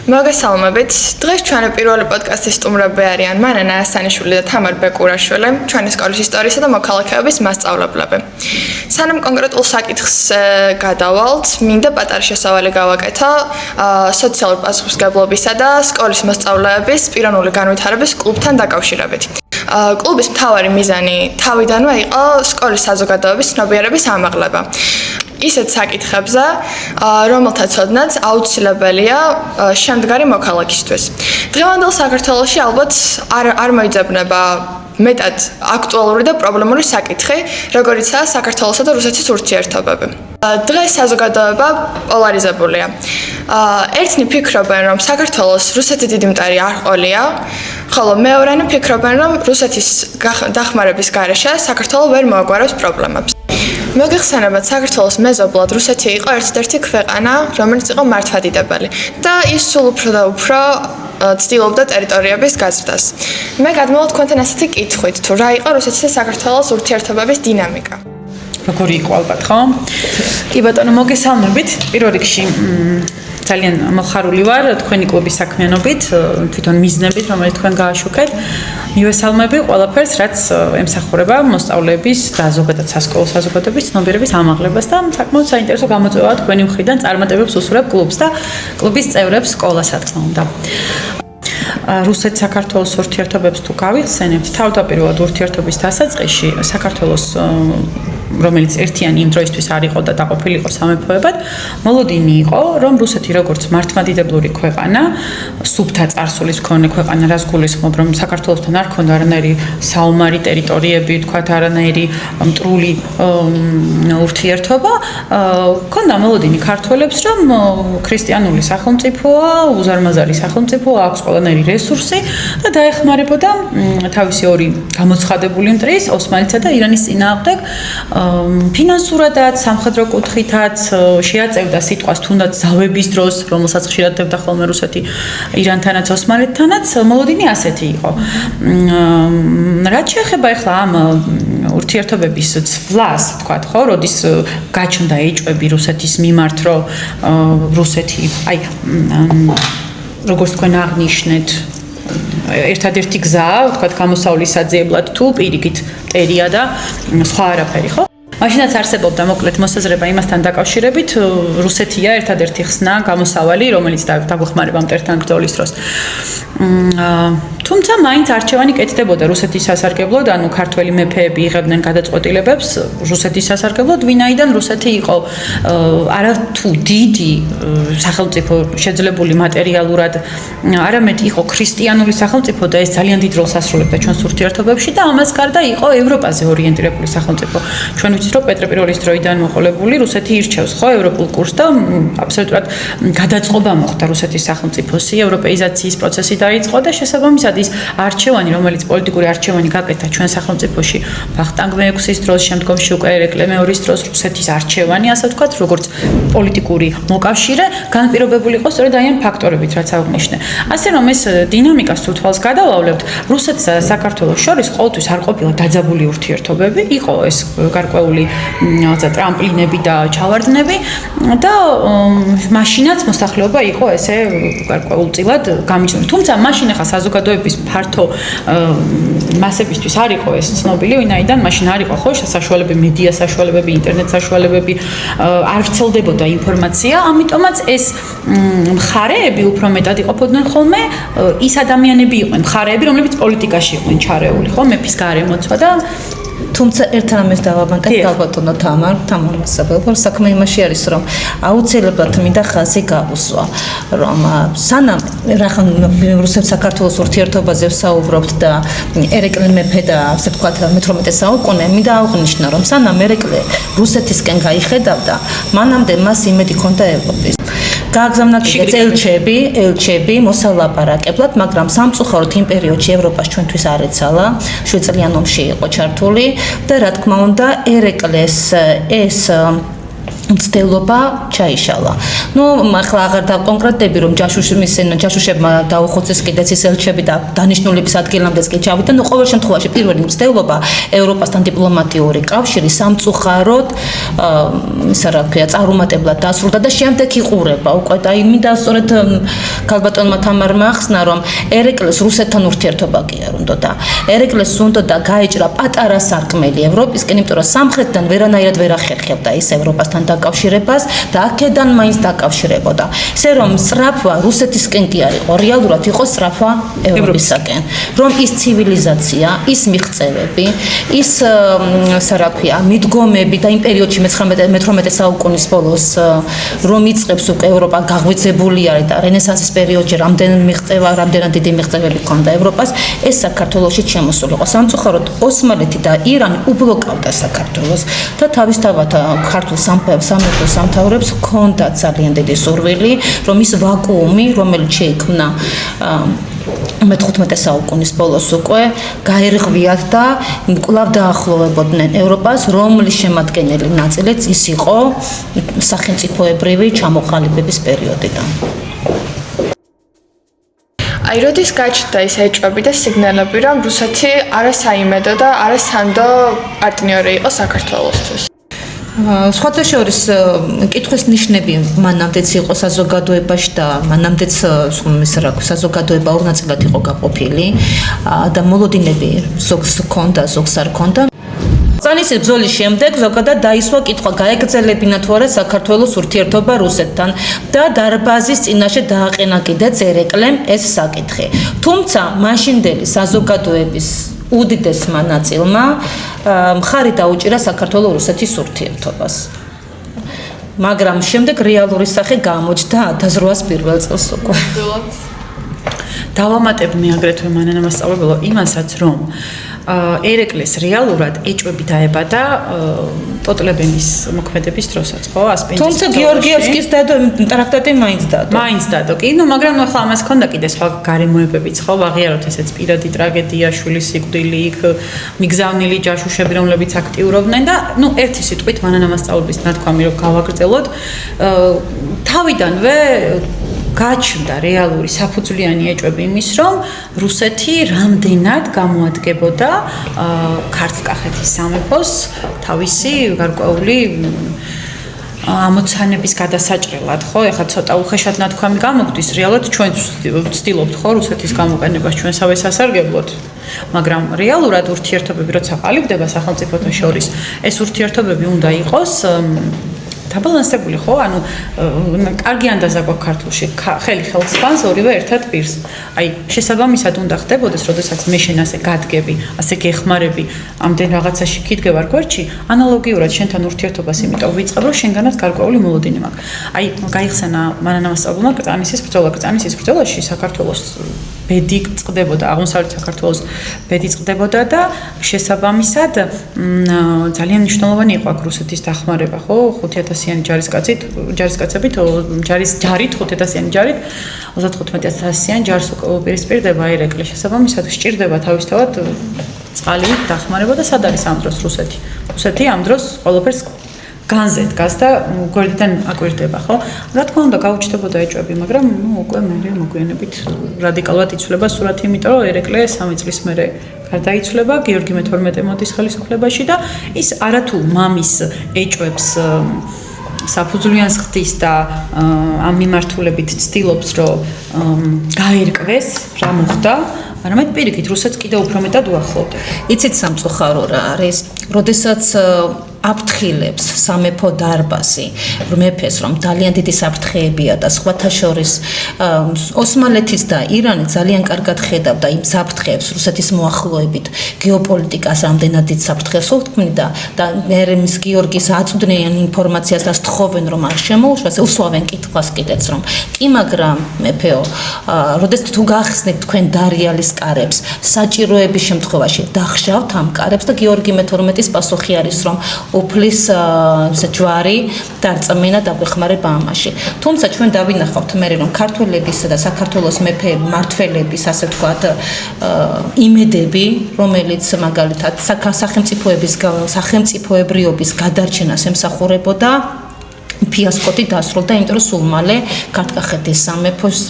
მოგესალმებით. დღეს ჩვენი პირველი პოდკასტის სტუმრები არიან მანანა ასანიშვილი და თამარ ბეკურაშვილი, ჩვენი სკოლის ისტორიისა და მოქალაქეობის მასწავლებლები. სანამ კონკრეტულ საკითხს გადავალთ, მინდა პატარა შესავალი გავაკეთო სოციალური პასუხისმგებლობისა და სკოლის მოსწავლეების პიროვნული განვითარების კლუბთან დაკავშირებით. კლუბის მთავარი მიზანი თავიდანვე იყო სკოლის საზოგადოების ცნობიერების ამაღლება. ისეთ საკითხებზე, რომელთა ცოდნაც აუცილებელია შემდგარი მოქალაქისთვის. დღევანდელ საქართველოში ალბათ არ მოიძებნება მეტად აქტუალური და პრობლემური საკითხი, როგორიცაა საქართველოსა და რუსეთის ურთიერთობები. დღეს საზოგადოება პოლარიზებულია. ერთნი ფიქრობენ, რომ საქართველოს რუსეთის დიდი მტერი არ ყოლია, ხოლო მეორენი ფიქრობენ, რომ რუსეთის დახმარების გარეშე საქართველო ვერ მოაგვარებს პრობლემებს. მოგეხსენებათ, საქართველოს მეზობლად რუსეთი იყო ერთ-ერთი ქვეყანა, რომელიც იყო მართლმადიდებელი და ის სულ უფრო და უფრო ცდილობდა ტერიტორიების გაზრდას. მე გადმოვალ თქვენთან ასეთი კითხვით, თუ რა იყო რუსეთის და საქართველოს ურთიერთობების დინამიკა. როგორი იყო ალბათ, ხო? კი ბატონო, მოგესალმებით. პირველ რიგში ძალიან მოხარული ვარ თქვენი კლუბის საქმიანობით, თვითონ მიზნებით, რომელიც თქვენ გააშუქეთ. მივესალმები ყველაფერს, რაც ემსახურება მოსწავლეების და ზოგადად სასკოლო საზოგადოების ცნობიერების ამაღლებას და საკმაოდ საინტერესო გამოწვევა თქვენი მხრიდან წარმატებებს უსურვებ კლუბს და კლუბის წევრებს სკოლას, რა თქმა უნდა. რუსეთ-საქართველოს ურთიერთობებს თუ გავიხსენებთ, თავდაპირველად ურთიერთობის დასაწყისში საქართველოს რომელიც ერთიანი იმ დროისთვის არ იყო და დაყოფილიყო სამეფოებად, მოლოდინი იყო, რომ რუსეთი როგორც მართლმადიდებლური ქვეყანა, სუფთა წარსულის მქონე ქვეყანა, რაც გულისხმობ, რომ საქართველოსთან არ ქონდა არანაირი საომარი ტერიტორიები, თქვათ არანაირი მტრული ურთიერთობა, ქონდა მოლოდინი ქართველებს, რომ ქრისტიანული სახელმწიფოა, უზარმაზარი სახელმწიფოა, აქვს ყველანაირი რესურსი და დაეხმარებოდა თავისი ორი გამოცხადებული მტრის, ოსმალეთსა და ირანის წინააღმდეგ ფინანსურადაც, სამხედრო კუთხითაც შეაწევდა სიტყვას თუნდაც ზავების დროს, რომელსაც ხშირად დებდა ხოლმე რუსეთი ირანთანაც, ოსმალეთთანაც, მოლოდინი ასეთი იყო. რაც შეეხება ახლა ამ ურთიერთობების ცვლას, თქვათ, ხო, როდის გაჩნდა ეჭვები რუსეთის მიმართ, რომ რუსეთი, როგორც თქვენ აღნიშნეთ, ერთადერთი გზაა, თქვათ, გამოსავლის საძიებლად თუ პირიქით მტერია და სხვა არაფერი, ხო? მაშინაც არსებობდა მოკლედ მოსაზრება იმასთან დაკავშირებით, რუსეთია ერთადერთი ხსნა, გამოსავალი, რომელიც დაგვეხმარება მტერთან ბრძოლის დროს. თუმცა მაინც არჩევანი კეთდებოდა რუსეთის სასარგებლოდ, ანუ ქართველი მეფეები იღებდნენ გადაწყვეტილებებს რუსეთის სასარგებლოდ, ვინაიდან რუსეთი იყო არათუ დიდი სახელმწიფო შეძლებული მატერიალურად, არამედ იყო ქრისტიანული სახელმწიფო და ეს ძალიან დიდ როლს ასრულებდა ჩვენს ურთიერთობებში და ამას გარდა იყო ევროპაზე ორიენტირებული სახელმწიფო. ჩვენ ვიცით, რომ პეტრე პირველის დროიდან მოყოლებული რუსეთი ირჩევს ხო ევროპულ კურსს და აბსოლუტურად გადაწყობა მოხდა რუსეთის სახელმწიფოსი, ევროპეიზაციის პროცესი დაიწყო და შესაბამისად ის არჩევანი, რომელიც პოლიტიკური არჩევანი გაკეთა ჩვენ სახელმწიფოში ვახტანგ მე-6-ის დროს, შემდგომში უკვე ერეკლე მე-2-ის დროს რუსეთის არჩევანი, ასე ვთქვათ, როგორც პოლიტიკური მოკავშირე, განპირობებული იყო სწორედ აი ამ ფაქტორებით, რაც აღნიშნე. ასე რომ ეს დინამიკას თუ თვალს გადავავლებთ, რუსეთსა და საქართველოს შორის ყოველთვის არ ყოფილა დაძაბული ურთიერთობები, იყო ეს გარკვეული ტრამპლინები და ჩავარდნები და მაშინაც მოსახლეობა იყო ესე გარკვეულწილად გამიჯნული. თუმცა მაშინ ახლა საზოგადოების ფართო მასებისთვის არ იყო ეს ცნობილი, ვინაიდან მაშინ არ იყო ხო საშუალებები, მედია საშუალებები, ინტერნეტ საშუალებები, არ ვრცელდებოდა ინფორმაცია, ამიტომაც ეს მხარეები უფრო მეტად იყოფოდნენ ხოლმე ის ადამიანები იყვნენ, მხარეები, რომლებიც პოლიტიკაში იყვნენ ჩარეული, ხო, მეფის გარემოცვა და თუმცა ერთ რამეს დავაბანკეთ გალბატონო თამარ მასაბელო საქმე იმაში არის რომ აუცილებლად მინდა ხაზი გაუსვა რომ სანამ რახან რუსეთ-საქართველოს ურთიერთობაზე ვსაუბრობთ და ერეკლე მეფე და ასე ვთქვათ 18 საუკუნე მინდა აღნიშნო რომ სანამ ერეკლე რუსეთისკენ გაიხედავდა მანამდე მას იმედი ჰქონდა ევროპის გააგზავნა ელჩები მოსალაპარაკებლად, მაგრამ სამწუხაროდ იმ პერიოდში ევროპას ჩვენთვის არ ეცალა, 7 წლიან ომში იყო ჩართული და რა თქმა უნდა ერეკლეს ეს მცდელობა ჩაიშალა. ნუ ახლა აღარ დავკონკრეტები რომ ჯაშუშებმა დაუხოცეს კიდეც ის ელჩები და დანიშნულების ადგილამდეც კი ჩავიდნენ. ნუ ყოველ შემთხვევაში პირველი მცდელობა ევროპასთან დიპლომატიური კავშირი სამწუხაროდ ისა რა ქვია წარუმატებლად დასრულდა და შემდეგ იყურება უკვე და იმიდა სწორედ ქალბატონმა თამარმა ახსნა რომ ერეკლეს რუსეთთან ურთიერთობა კი არ უნდა და ერეკლეს უნდა და გაეჭრა პატარა სარკმელი ევროპისკენ, იმიტომ რომ სამხრეთიდან ვერანაირად ვერ ახერხებდა ის ევროპასთან დაკავშირებას და აქედან მაინც დაკავშირებოდა. ისე რომ სწრაფვა რუსეთისკენ კი არ იყო, რეალურად იყო სწრაფვა ევროპისკენ. რომ ის ცივილიზაცია, ის მიღწევები, ის რა ქვია, მიდგომები და იმ პერიოდში მე-18 საუკუნის ბოლოს რომ იწყებს უკვე ევროპა გაღვიძებული არის და რენესანსის პერიოდში რამდენად დიდი მიღწევები ჰქონდა ევროპას, ეს საქართველოში შემოსული იყო. სამწუხაროდ ოსმალეთი და ირანი უბლოკავდა საქართველოს და თავისთავად ქართულ სამეფო სამთავრებს ჰქონდა ძალიან დიდი სურვილი, რომ ის ვაკუუმი, რომელიც შეიქმნა მე-15 საუკუნის ბოლოს უკვე გაერღვიათ და კვლავ დაახლოვებოდნენ ევროპას, რომლის შემადგენელი ნაწილიც ის იყო სახელმწიფოებრივი ჩამოყალიბების პერიოდიდან. აი, როდის გაჩნდა ის ეჭვები და სიგნალები, რომ რუსეთი არასაიმედო და არასანდო პარტნიორი იყო საქართველოსთვის? სხვათა შორის კითხვის ნიშნები მანამდეც იყო საზოგადოებაში და მანამდეც საზოგადოება ორ ნაწილად იყო გაყოფილი და მოლოდინები ზოგს ჰქონდა, ზოგს არ ჰქონდა. წანისი ბრძოლის შემდეგ ზოგადად დაისვა კითხვა, გაეგრძელებინათ თუ არა საქართველოს ურთიერთობა რუსეთთან და დარბაზის წინაშე დააყენა კიდეც ერეკლემ ეს საკითხი. თუმცა მაშინდელი საზოგადოების უდიდესმა ნაწილმა მხარი დაუჭირა საქართველოს-რუსეთის ურთიერთობას. მაგრამ შემდეგ რეალური სახე გამოჩნდა 1801 წელს უკვე. დავამატებ მე აგრეთვე მანანა მასწავლებელო იმასაც, რომ ერეკლეს რეალურად ეჭვები დაებადა ტოტლებენის მოქმედების დროსაც, ხო? ასპინძის. თუმცა გეორგიევსკის ტრაქტატი მაინც დადო. მაინც დადო. კი, ნუ მაგრამ ახლა ამას ჰქონდა კიდე სხვა გარემოებებიც, ხო? ვაღიაროთ ესეც პირადი ტრაგედია, შვილის სიკვდილი, იქ მიგზავნილი ჯაშუშები, რომლებიც აქტიურობდნენ და ნუ ერთი სიტყვით მანანა მასწავლებლის ნათქვამი რომ გავაგრძელოთ, თავიდანვე გაჩნდა რეალური საფუძვლიანი ეჭვები იმის, რომ რუსეთი რამდენად გამოადგებოდა ქართლ-კახეთის სამეფოს თავისი გარკვეული ამოცანების გადასაჭრელად, ხო? ეხლა ცოტა უხეშად ნათქვამი გამოგვდის, რეალურად ჩვენ ვცდილობთ, ხო, რუსეთის გამოყენებას ჩვენსავე სასარგებლოდ. მაგრამ რეალურად ურთიერთობები როცა ყალიბდება სახელმწიფოთა შორის, ეს ურთიერთობები უნდა იყოს დაბალანსებული, ხო? ანუ კარგი ანდაზა გვაქვს ქართულში, ხელი ხელს სვანს ორივე ერთად პირს. აი, შესაბამისად უნდა ხდებოდეს, როდესაც მე შენ ასე გადგები, ასე გეხმარები, ამდენ რაღაცაში გიდგებ არ გვერდში, ანალოგიურად შენთან ურთიერთობას იმიტომ ვიწყებ, რომ შენგანაც გარკვეული მოლოდინი მაქვს. აი, გაიხსენა მანანა მასწავლებელმა კრწანისის ბრძოლა. კრწანისის ბრძოლაში საქართველოს ბედი წყდებოდა, აღმოსავლეთ საქართველოს ბედი წყდებოდა და შესაბამისად ძალიან მნიშვნელოვანი იყო აქ რუსეთის დახმარება, ხო? 5000-იანი ჯარისკაცებით, ჯარით 5000-იანი ჯარით 35000-იანი ჯარს უპირისპირდება ერეკლე. შესაბამისად სჭირდება თავისთავად წყალი დახმარება და სად არის ამ დროს რუსეთი? რუსეთი ამ დროს ყველაფერს განზე დგას და გვერდიდან აკვირდება, ხო? რა თქმა უნდა, გაუჩნდებოდა ეჭვები, მაგრამ ნუ უკვე მე მოგვიანებით რადიკალურად იცვლება სურათი, იმიტომ რომ ერეკლე 3 წლის მერე გარდაიცვლება გიორგი მე-12 მოდის ხელისუფლებაში და ის არათუ მამის ეჭვებს საფუძვლიანს ხდის და ამ მიმართულებით ცდილობს, რომ გაერკვეს რა მოხდა, არამედ პირიქით რუსეთს კიდევ უფრო მეტად უახლოვდა. იცით სამწუხარო რა არის, როდესაც აფრთხილებს სამეფო დარბაზი მეფეს, რომ ძალიან დიდი საფრთხეებია და სხვათა შორის ოსმალეთის და ირანი ძალიან კარგად ხედავდა იმ საფრთხეებს რუსეთის მოახლოებით, გეოპოლიტიკას რამდენად დიდ საფრთხეს უქმნიდა და მერემის გიორგის აწვდნიან ინფორმაციას და სთხოვენ, რომ არ შემოუშვას, უსვავენ კითხვას კიდეც, რომ კი, მაგრამ მეფეო, როდესაც თუ გახსნით თქვენ დარიალის კარებს, საჭიროების შემთხვევაში დახშავთ ამ კარებს და გიორგი მე-12-ის პასუხი არის, რომ უფლის ჯვარი დარწმენა დაგვეხმარება ამაში. თუმცა ჩვენ დავინახავთ მე რომ ქართველებისა და საქართველოს მეფეების მმართველების ასე ვთქვათ იმედები, რომელიც მაგალითად სახელმწიფოების სახელმწიფოებრიობის გადარჩენას ემსახურებოდა, ფიასკოთი დასრულდა, იმიტომ რომ სულ მალე ქართლ-კახეთის სამეფოს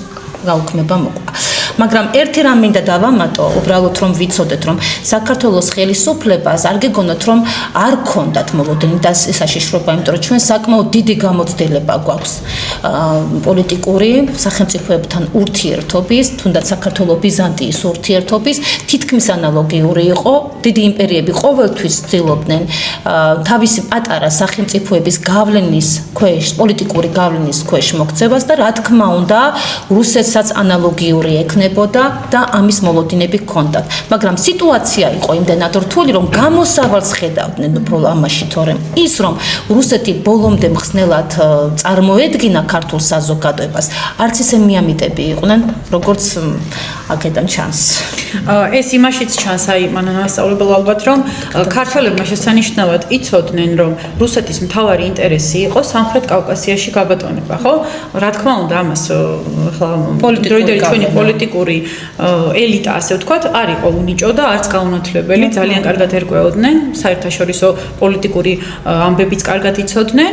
გაუქმება მოყვა. მაგრამ ერთი რამ მინდა დავამატო, უბრალოდ რომ ვიცოდეთ, რომ საქართველოს ხელისუფლებას არ გეგონოთ, რომ არ ქონდათ მოლოდინი და საშიშრობა, იმიტომ რომ ჩვენ საკმაოდ დიდი გამოცდილება გვაქვს პოლიტიკური სახელმწიფოებთან ურთიერთობის, თუნდაც საქართველოს ბიზანტიის ურთიერთობის, თითქმის ანალოგიური იყო. დიდი იმპერიები ყოველთვის ცდილობდნენ თავისი პატარა სახელმწიფოების გავლენის ქვეშ, პოლიტიკური გავლენის ქვეშ მოქცევას და რა თქმა უნდა, რუსეთსაც ანალოგიური ექნებოდა და ამის მოლოდინები ჰქონდათ. მაგრამ სიტუაცია იყო იმდენად რთული, რომ გამოსავალს ხედავდნენ უბრალოდ ამაში, თორემ ის რომ რუსეთი ბოლომდე მხსნელად წარმოედგინა ქართულ საზოგადოებას, არც ისე მიამიტები იყვნენ, როგორც აქედან ჩანს. ეს იმაშიც ჩანს, აი მანან ასწავლებელ ალბათ, რომ ქართველებმა შესანიშნავად იცოდნენ, რომ რუსეთის მთავარი ინტერესი იყო სამხრეთ კავკასიაში გაბატონება, ხო? რა თქმა უნდა, ამას ახლა ჩვენი პოლიტიკური ელიტა, ასე ვთქვათ, არ იყო უნიჭო და არც გაუნათლებელი, ძალიან კარგად ერკვეოდნენ, საერთაშორისო პოლიტიკური ამბებიც კარგად იცოდნენ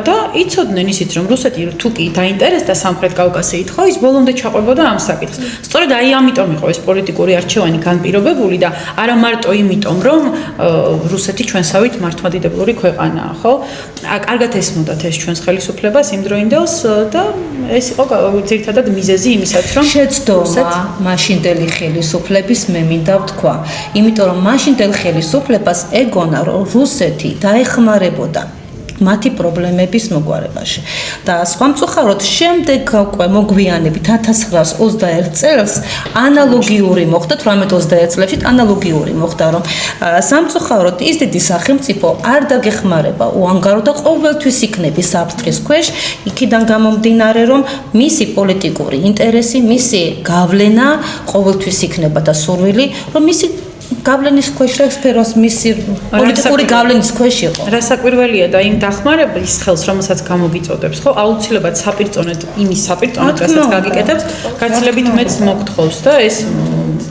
და იცოდნენ ისიც, რომ რუსეთი თუ კი დაინტერესდა სამხრეთ კავკასიით, ხო, ის ბოლომდე ჩაყვებოდა ამ საკითხს. სწორედ აი ამიტომ იყო ეს პოლიტიკური არჩევანი განპირობებული და არა მარტო იმიტომ, რომ რუსეთი ჩვენსავით მართლმადიდებლური ქვეყანაა, ხო? კარგად ესმოდათ ეს ჩვენს ხელისუფლებას იმ დროინდელს და ეს იყო ძირითადად მიზეზი იმისაც, რომ შეცდომა მაშინდელი ხელისუფლების მე მინდა ვთქვა, იმიტომ რომ მაშინდელ ხელისუფლებას ეგონა, რომ რუსეთი დაეხმარებოდა მათი პრობლემების მოგვარებაში. და სხვამწუხაროდ შემდეგ უკვე მოგვიანებით 1921 წელს ანალოგიური მოხდა 18-21 წლებში ანალოგიური მოხდა, რომ სამწუხაროდ ის დიდი სახელმწიფო არ დაგეხმარება უანგარო და ყოველთვის იქნების საფრთხის ქვეშ, იქიდან გამომდინარე, რომ მისი პოლიტიკური ინტერესი, მისი გავლენა ყოველთვის იქნება და სურვილი, რომ მისი გავლენის ქვეშ სფეროს მისი პოლიტიკური გავლენის ქვეშ იყო. რა საკვირველია და იმ დახმარების ხელს, რომელსაც გამოგიწოდებს, ხო, აუცილებლად საპირწონედ იმის საპირწონედ, რასაც გაგიკეთებს, გაცილებით მეც მოგთხოვს და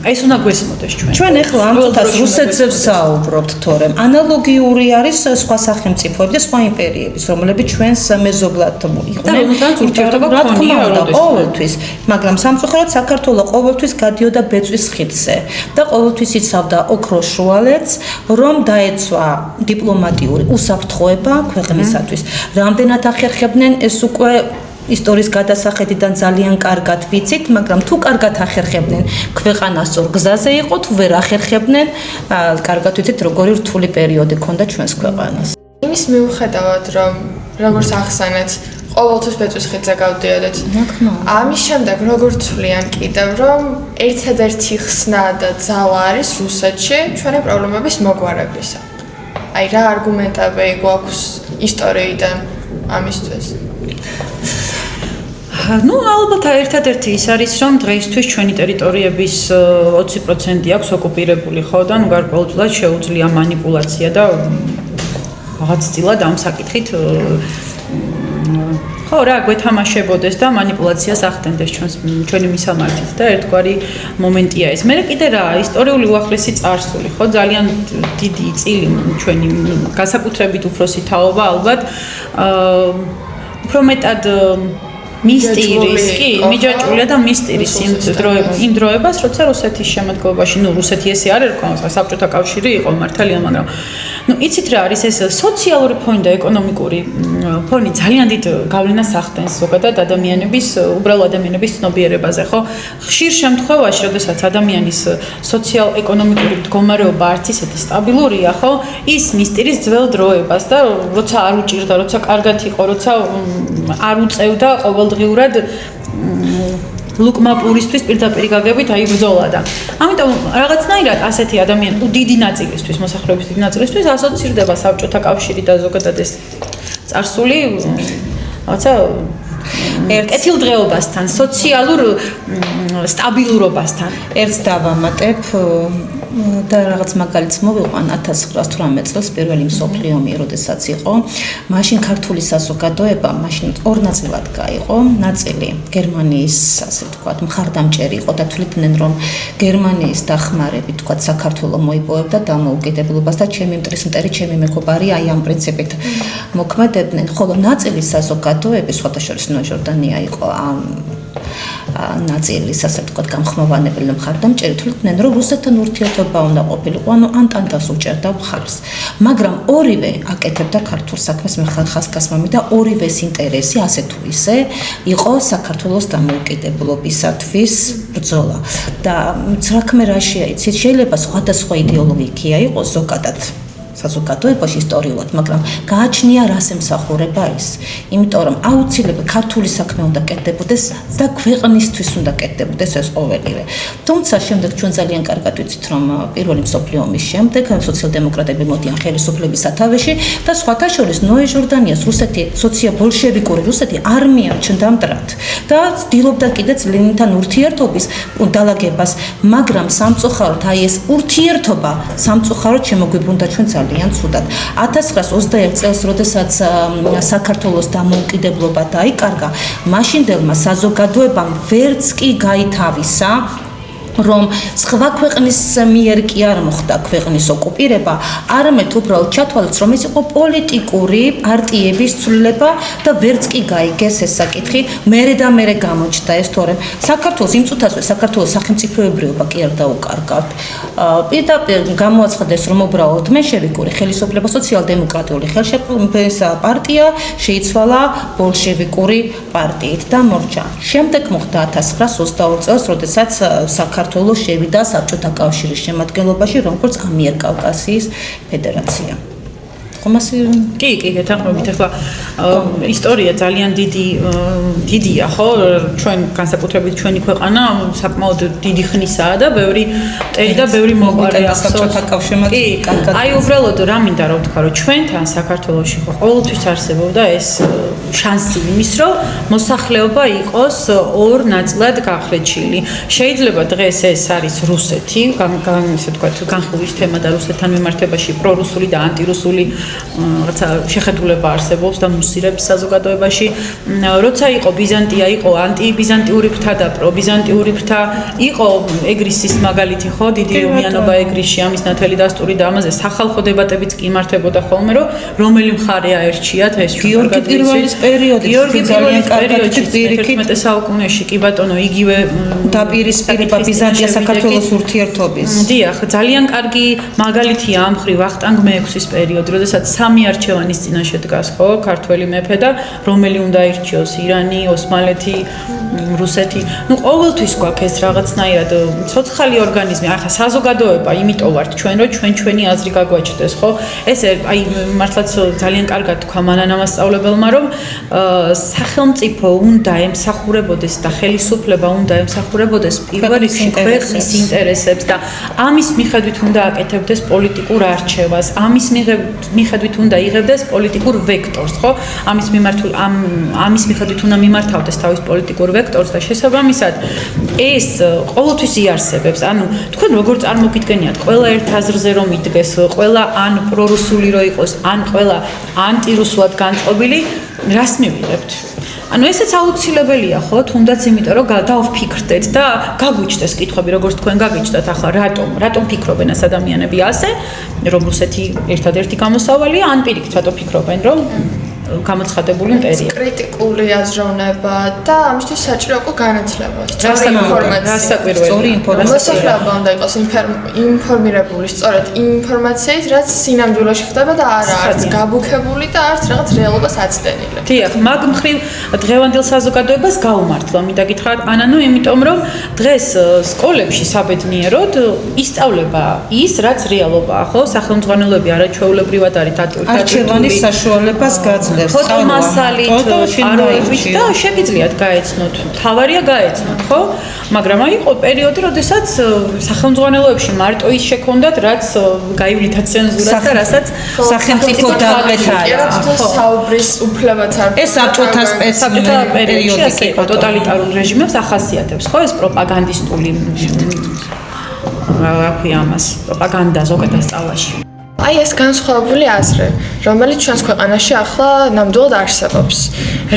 ეს უნდა გვესმოდეს ჩვენ. ჩვენ ახლა ამ წუთას რუსეთზე ვსაუბრობთ, თორემ ანალოგიური არის სხვა სახელმწიფოები და სხვა იმპერიების, რომლებიც ჩვენს მეზობლად იყვნენ. რომელთანაც ურთიერთობა ჰქონია ყოველთვის, მაგრამ სამწუხაროდ საქართველოს ყოველთვის გადიოდა ბეწვის ხიდზე და ყოველთვის იცავდა ოქროს შუალედს, რომ დაეცვა დიპლომატიური უსაფრთხოება ქვეყნისათვის. რამდენად ახერხებდნენ ეს უკვე ისტორიის გადასახედიდან ძალიან კარგად ვიცით, მაგრამ თუ კარგად ახერხებდნენ, ქვეყანა სწორ გზაზე იყო, თუ ვერ ახერხებდნენ, კარგად ვიცით, როგორი რთული პერიოდი ჰქონდა ჩვენს ქვეყანას. იმის მიუხედავად, რომ როგორც ახსენეთ, ყოველთვის ბეწვის ხიდზე გავდიოდეთ. ამის შემდეგ როგორ თვლიან კიდევ, რომ ერთადერთი ხსნა და ძალა არის რუსეთში ჩვენი პრობლემების მოგვარებისა. აი რა არგუმენტები გვაქვს ისტორიიდან ამისთვის? Ну, ალბათ ერთადერთი ის არის, რომ დღეისთვის ჩვენი ტერიტორიების 20% აქვს ოკუპირებული, ხო და ნუ გარკვეულწილად შეუძლია манипуляცია და რაღაც წილად ამ საკითხით ხო რა გვეთამაშებოდეს და манипуляციას ახდენდეს ჩვენი მისამართით და ერთგვარი მომენტია ეს. მე კიდე რა ისტორიული უახლესი წარსული, ხო ძალიან დიდი წილი ჩვენი განსაკუთრებით უფროსი თაობა ალბათ უფრო მეტად მისტირის, კი, მიჯაჭვულია და მისტირის იმ დროებას, როცა რუსეთის შემადგენლობაში, ну, რუსეთი ესე არ ერქვა, საბჭოთა კავშირი იყო მართალია, მაგრამ ну, იცით რა არის ეს სოციალური ფონი და ეკონომიკური ფონი ძალიან დიდ გავლენას ახდენს ზოგადად ადამიანების, უბრალო ადამიანების ცნობიერებაზე, ხო? ხშირ შემთხვევაში, როდესაც ადამიანის სოციალ-ეკონომიკური მდგომარეობა არც ისეთი სტაბილურია, ხო? ის მისტირის ძველ დროებას და როცა არ უჭირდა, როცა კარგად იყო, როცა არ უწევდა ყოველდღიურად ლუკმაპურისთვის პირდაპირ გაგებით აიბრძოლა და ამიტომ რაღაცნაირად ასეთი ადამიანი დიდი ნაწილისთვის, მოსახლეობის დიდი ნაწილისთვის ასოცირდება საბჭოთა კავშირი და ზოგადად ეს წარსული რაღაცა კეთილდღეობასთან, სოციალურ სტაბილურობასთან. ერთს დავამატებ და რაღაც მაგალითს მოვიყვან 1918 წელს პირველი მსოფლიო ომი როდესაც იყო, მაშინ ქართული საზოგადოება მაშინ ორ ნაწილად გაიყო, ნაწილი გერმანიის, ასე ვთქვათ, მხარდამჭერი იყო და თვლიდნენ, რომ გერმანიის დახმარებით, ვთქვათ, საქართველო მოიპოვებდა დამოუკიდებლობას და ჩემი მტრის მტერი, ჩემი მეგობარი აი ამ პრინციპით მოქმედებდნენ, ხოლო ნაწილი საზოგადოების, სხვათა შორის ჟორდანია იყო ამ ნაწილის, ასე ვთქვათ, გამხმოვანებელი და მხარდამჭერი თვლიდნენ, რომ რუსეთთან ურთიერთობა უნდა ყოფილიყო, ანუ ანტანტას უჭერდა მხარს. მაგრამ ორივე აკეთებდა ქართულ საქმეს ხაზგასმამი და ორივეს ინტერესი ასე თუ ისე იყო საქართველოს დამოუკიდებლობისათვის ბრძოლა. და საქმე რაშია, იცით, შეიძლება სხვადასხვა იდეოლოგია იყოს ზოგადად საზოგადოებაში ისტორიულად, მაგრამ გააჩნია რას ემსახურება ის. იმიტომ რომ აუცილებლად ქართული საქმე უნდა კეთდებოდეს და ქვეყნისთვის უნდა კეთდებოდეს ეს ყოველივე. თუმცა შემდეგ ჩვენ ძალიან კარგად ვიცით, რომ პირველი მსოფლიო ომის შემდეგ სოციალ-დემოკრატები მოდიან ხელისუფლების სათავეში და სხვათა შორის ნოე ჟორდანიას რუსეთი სოციალ-ბოლშევიკური რუსეთი არ მიაჩნდა მტრად და ცდილობდა კიდეც ლენინთან ურთიერთობის დალაგებას, მაგრამ სამწუხაროდ აი ეს ურთიერთობა სამწუხაროდ შემოგვიბრუნდა ჩვენ ძალიან ცუდად. 1921 წელს, როდესაც საქართველოს დამოუკიდებლობა დაიკარგა, მაშინდელმა საზოგადოებამ ვერც კი გაითავისა, რომ სხვა ქვეყნის მიერ კი არ მოხდა ქვეყნის ოკუპირება, არამედ უბრალოდ ჩათვალეს, რომ ეს იყო პოლიტიკური პარტიების ცვლილება და ვერც კი გაიგეს ეს საკითხი. მერე და მერე გამოჩნდა ეს, თორემ საქართველოს იმ წუთაზე საქართველოს სახელმწიფოებრიობა კი არ დაუკარგავთ. პირდაპირ გამოაცხადეს, რომ უბრალოდ მენშევიკური ხელისუფლება, სოციალ-დემოკრატიული ხელშეკრულების პარტია შეიცვალა ბოლშევიკური პარტიით და მორჩა. შემდეგ მოხდა 1922 წელს, როდესაც საქართველოს შევიდა საბჭოთა კავშირის შემადგენლობაში, როგორც ამიერკავკასიის ფედერაცია. კი, გეთანხმებით. ახლა ისტორია ძალიან დიდია, ხო? ჩვენ განსაკუთრებით ჩვენი ქვეყანა საკმაოდ დიდი ხნისაა და ბევრი ტერი და ბევრი მოყარე აქვს. კი, აი უბრალოდ რა მინდა რომ ვთქვა, რომ ჩვენთან საქართველოში ხო ყოველთვის არსებობდა ეს შანსი იმის, რომ მოსახლეობა იყოს ორ ნაწილად გახრეჩილი. შეიძლება დღეს ეს არის რუსეთი, ესე ვთქვათ, განხილვის თემა და რუსეთთან მიმართებაში პრორუსული და ანტირუსული რაღაცა შეხედულება არსებობს და მუსირებს საზოგადოებაში. როცა იყო ბიზანტია, იყო ანტიბიზანტიური ფრთა და პრობიზანტიური ფრთა, იყო ეგრისის მაგალითი, ხო, დიდი ომიანობა ეგრისში, ამის ნათელი დასტური და ამაზე სახალხო დებატებიც კი იმართებოდა ხოლმე, რომ რომელი მხარე აერჩიათ ეს გიორგი პირველის პერიოდი, გიორგი პირველის პერიოდში 19 საუკუნეში კი ბატონო იგივე დაპირისპირება ბიზანტია საქართველოს ურთიერთობის. დიახ, ძალიან კარგი მაგალითია ამ ხრივ ვახტანგ მე-6-ის პერიოდი, როდესაც სამი არჩევანის წინაშე დგას, ხო, ქართველი მეფე და რომელი უნდა ირჩიოს, ირანი, ოსმალეთი, რუსეთი. ნუ ყოველთვის გვაქვს ეს რაღაცნაირად ცოცხალი ორგანიზმი. ახლა საზოგადოება, იმიტომ ვართ ჩვენ, რომ ჩვენი აზრი გაგვაჩნდეს, ხო? ეს აი მართლაც ძალიან კარგად თქვა მანანა მასწავლებელმა, რომ სახელმწიფო უნდა ემსახურებოდეს და ხელისუფლება უნდა ემსახურებოდეს პირველ რიგში ქვეყნის ინტერესებს და ამის მიხედვით უნდა აკეთებდეს პოლიტიკურ არჩევას, ამის მიხედვით უნდა იღებდეს პოლიტიკურ ვექტორს, ხო? ამის მიხედვით უნდა მიმართავდეს თავის პოლიტიკურ ვექტორს და შესაბამისად ეს ყოველთვის იარსებებს. ანუ თქვენ როგორ წარმოგიდგენიათ, ყველა ერთ აზრზე რომ იდგეს, ყველა ან პრორუსული რო იყოს, ან ყველა ანტირუსულად განწყობილი, რას მივიღებთ? ანუ ესეც აუცილებელია, ხო? თუნდაც იმიტომ რომ დავფიქრდეთ და გაგვიჩნდეს კითხვები, როგორც თქვენ გაგიჩნდათ ახლა, რატომ ფიქრობენ ეს ადამიანები ასე, რომ რუსეთი ერთადერთი გამოსავალია, ან პირიქით რატომ ფიქრობენ, რომ გამოცხადებული მტერია. კრიტიკული აზროვნება და ამისთვის საჭირო უკვე განათლება. სწორი ინფორმაცია. მოსახლეობა უნდა იყოს ინფორმირებული სწორედ იმ ინფორმაციით, რაც სინამდვილეში ხდება და არა არც გაბუქებული და არც რაღაც რეალობას აცდენილი. დიახ, მაგ მხრივ დღევანდელ საზოგადოებას გაუმართლა, მინდა გითხრათ, ანანო, იმიტომ რომ დღეს სკოლებში საბედნიეროდ ისწავლება ის, რაც რეალობაა, ხო? სახელმძღვანელოები არაჩვეულებრივად არის დატვირთული. არჩევანის საშუალებას გაძლევს. ფოტომასალით, აროებით და შეგიძლიათ გაეცნოთ. თავარია გაეცნოთ, ხო? მაგრამ აი იყო პერიოდი, როდესაც სახელმძღვანელოებში მარტო ის შექონდათ, რაც გაივლითა ცენზურას და რასაც სახელმწიფო დაგვეთა. საუბრის უფლებაც არ ეს საბჭოთა პერიოდი იყო ტოტალიტარულ რეჟიმებს ახასიათებს, ხო? ეს პროპაგანდისტული რა ქვია ამას, პროპაგანდა ზოგადად სწავლაში. აი ეს განსხვავებული აზრი, რომელიც ჩვენს ქვეყანაში ახლა ნამდვილად არსებობს.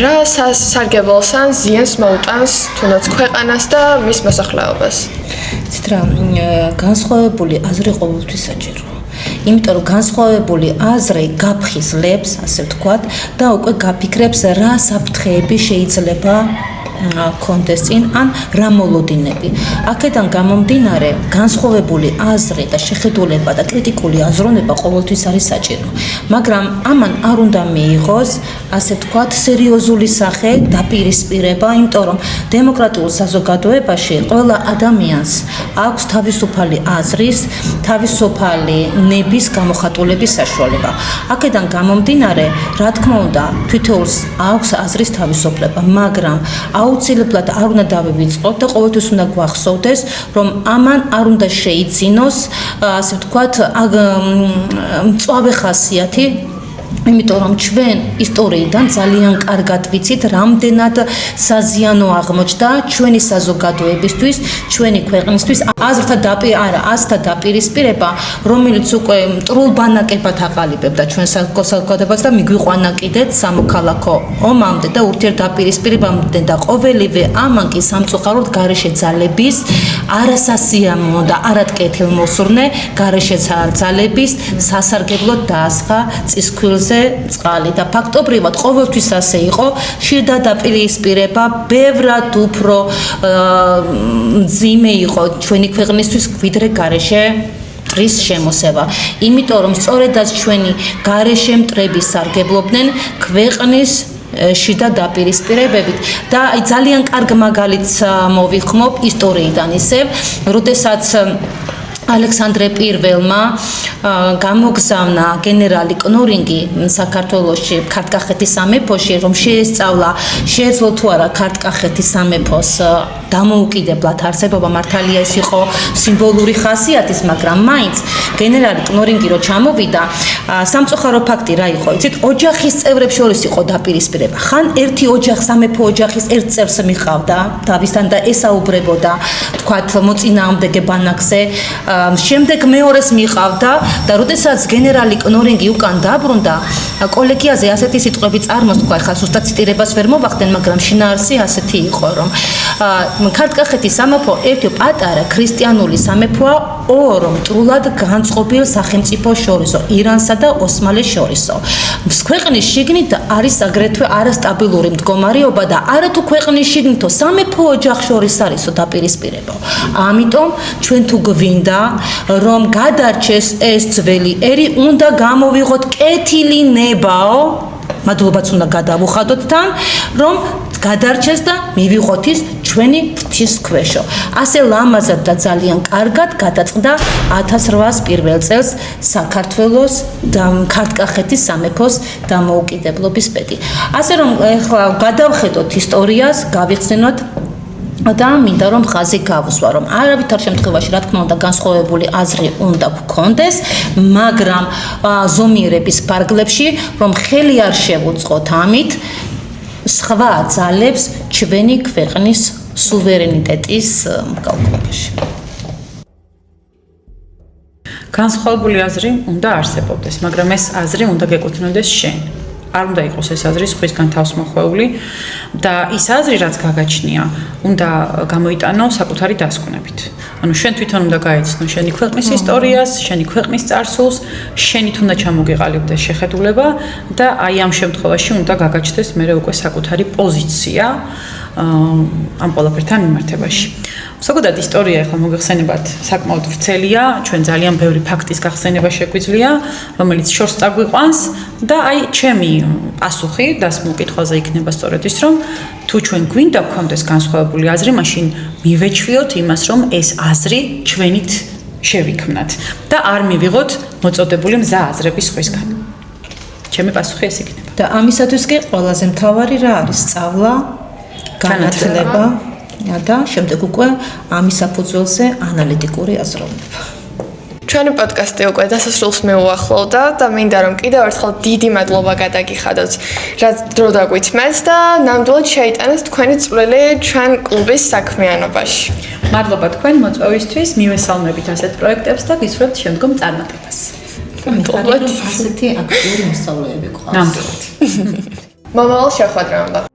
რა სასარგებლოს ან ზიანს მოუტანს თუნდაც ქვეყანას და მის მოსახლეობას. იცით რა, განსხვავებული აზრი ყოველთვის საჭიროა. იმიტომ რომ განსხვავებული აზრი გაფხიზლებს, ასე ვთქვათ, და უკვე გაფიქრებს რა საფრთხეები შეიძლება კონდეს წინ ან რა მოლოდინები. აქედან გამომდინარე, განსხვავებული აზრი და შეხედულება და კრიტიკული აზროვნება ყოველთვის არის საჭირო. მაგრამ ამან არ უნდა მიიღოს, ასე ვთქვათ, სერიოზული სახე დაპირისპირება, იმიტომ რომ დემოკრატიულ საზოგადოებაში ყველა ადამიანს აქვს თავისუფალი აზრის, თავისუფალი ნების გამოხატულების საშუალება. აქედან გამომდინარე, რა თქმა უნდა, თითოეულს აქვს აზრის თავისუფლება, მაგრამ აუცილებლად არ უნდა დავივიწყოთ და ყოველთვის უნდა გვახსოვდეს, რომ ამან არ უნდა შეიძინოს, ასე ვთქვათ, მწვავე ხასიათი, იმიტომ რომ ჩვენ ისტორიიდან ძალიან კარგად ვიცით, რამდენად საზიანო აღმოჩნდა ჩვენი საზოგადოებისთვის, ჩვენი ქვეყნისთვის აზრთა დაპირისპირება, რომელიც უკვე მტრულ ბანაკებად აყალიბებდა ჩვენ საზოგადოებას და მიგვიყვანა კიდეც სამოქალაქო ომამდე და ურთიერთდაპირისპირებამდე და ყოველივე ამან კი სამწუხაროდ გარეშე ძალების არასასიამოვნო და არატკეთილმოსურნე გარეშე ძალების სასარგებლოდ დაასხა წისქვილზე წყალი და ფაქტობრივად ყოველთვის ასე იყო, შიდა დაპირისპირება ბევრად უფრო მძიმე იყო ჩვენი ქვეყნისთვის ვიდრე გარეშე მტრის შემოსევა. იმიტომ რომ სწორედაც ჩვენი გარეშე მტრები სარგებლობდნენ ქვეყნის შიდა დაპირისპირებებით და აი ძალიან კარგ მაგალითს მოვიხმობ ისტორიიდან ისევ, როდესაც ალექსანდრე პირველმა გამოგზავნა გენერალი კნორინგი საქართველოში ქართკახეთის სამეფოში, რომ შეესწავლა შეეძლო თუ არა ქართკახეთის სამეფოს დამოუკიდებლად არსებობა. მართალია ეს იყო სიმბოლური ხასიათის, მაგრამ მაინც გენერალი კნორინგი რო ჩამოვიდა, სამწუხარო ფაქტი რა იყო, იცით, ოჯახის წევრებს შორის იყო დაპირისპირება. ხან ერთი სამეფო ოჯახის ერთ წევრს მიყავდა თავისთან და ესაუბრებოდა, თქვათ, მოწინააღმდეგე ბანაკზე, შემდეგ მეორეს მიყავდა და როდესაც გენერალი კნორინგი უკან დაბრუნდა, კოლეგიაზე ასეთი სიტყვები წარმოსთქვა, ხა ზუსტად ციტირებას ვერ მოვახდენ, მაგრამ შინაარსი ასეთი იყო, რომ ქართკახეთის სამეფო ერთი პატარა ქრისტიანული სამეფოა ორ მტრულად განწყობილ სახელმწიფოს შორისო, ირანსა და ოსმალეთს შორისო. ქვეყნის შიგნით არის აგრეთვე არასტაბილური მდგომარეობა და არათუ ქვეყნის შიგნითო სამეფო ოჯახ შორის არისო დაპირისპირება. ამიტომ ჩვენ თუ გვინდა რომ გადარჩეს ეს ძველი ერი, უნდა გამოვიღოთ კეთილი ნებაო, მადლობაც უნდა გადავუხადოთ თან, რომ გადარჩეს და მივიღოთ ის ჩვენი ღვთისქვეშო. ასე ლამაზად და ძალიან კარგად გადაწყდა 1801 წელს საქართველოს და ქართკახეთის სამეფოს დამოუკიდებლობის პეტი. ასე რომ ეხლა გადავხედოთ ისტორიას, გავიხსენოთ და მინდა რომ ხაზი გავუსვა, რომ არავითარ შემთხვევაში რა თქმა უნდა განსხვავებული აზრი უნდა გქონდეს, მაგრამ ზომიერების ფარგლებში რომ ხელი არ შევუწყოთ ამით სხვა ძალებს ჩვენი ქვეყნის სუვერენიტეტის კალკულაში. განსხვავებული აზრი უნდა არსებობდეს, მაგრამ ეს აზრი უნდა გეკუთვნოდეს შენ. არ უნდა იყოს ეს აზრი სხვისგან თავსმოხვეული და ის აზრი რაც გაგაჩნია, უნდა გამოიტანო საკუთარი დასკვნებით. ანუ შენ თვითონ უნდა გაეცნო შენი ქვეყნის ისტორიას, შენი ქვეყნის წარსულს, შენით უნდა ჩამოგეყალიბდეს შეხედულება და აი ამ შემთხვევაში უნდა გაგაჩნდეს მერე უკვე საკუთარი პოზიცია ამ ყველაფერთან მიმართებაში. ზოგადად ისტორია ახლა მოგეხსენებათ საკმაოდ ვრცელია, ჩვენ ძალიან ბევრი ფაქტის გახსენება შეგვიძლია, რომელიც შორს წაგვიყვანს და აი ჩემი პასუხი დასმულ კითხვაზე იქნება სწორედ ის, რომ თუ ჩვენ გვინდა გქონდეს განსხვავებული აზრი, მაშინ მივეჩვიოთ იმას, რომ ეს აზრი ჩვენით შევიქმნათ და არ მივიღოთ მოწოდებული მზა აზრების სხვისგან. ჩემი პასუხი ეს იქნება. და ამისათვის კი ყველაზე მთავარი რა არის? სწავლა, განათლება და შემდეგ უკვე ამის საფუძველზე ანალიტიკური აზროვნება. ჩვენი პოდკასტი უკვე დასასრულს მიუახლოვდა და მინდა რომ კიდევ ერთხელ დიდი მადლობა გადაგიხადოთ, რაც დრო დაგვითმეთ და ნამდვილად შეიტანეთ თქვენი წვლილი ჩვენ კლუბის საქმიანობაში. მადლობა თქვენ მოწვევისთვის, მივესალმებით ასეთ პროექტებს და გისურვებთ შემდგომ წარმატებას. მადლობა ასეთი აქტიური მოსწავლეები ყავს. ნამდვილად. მომავალ შეხვედრამდე.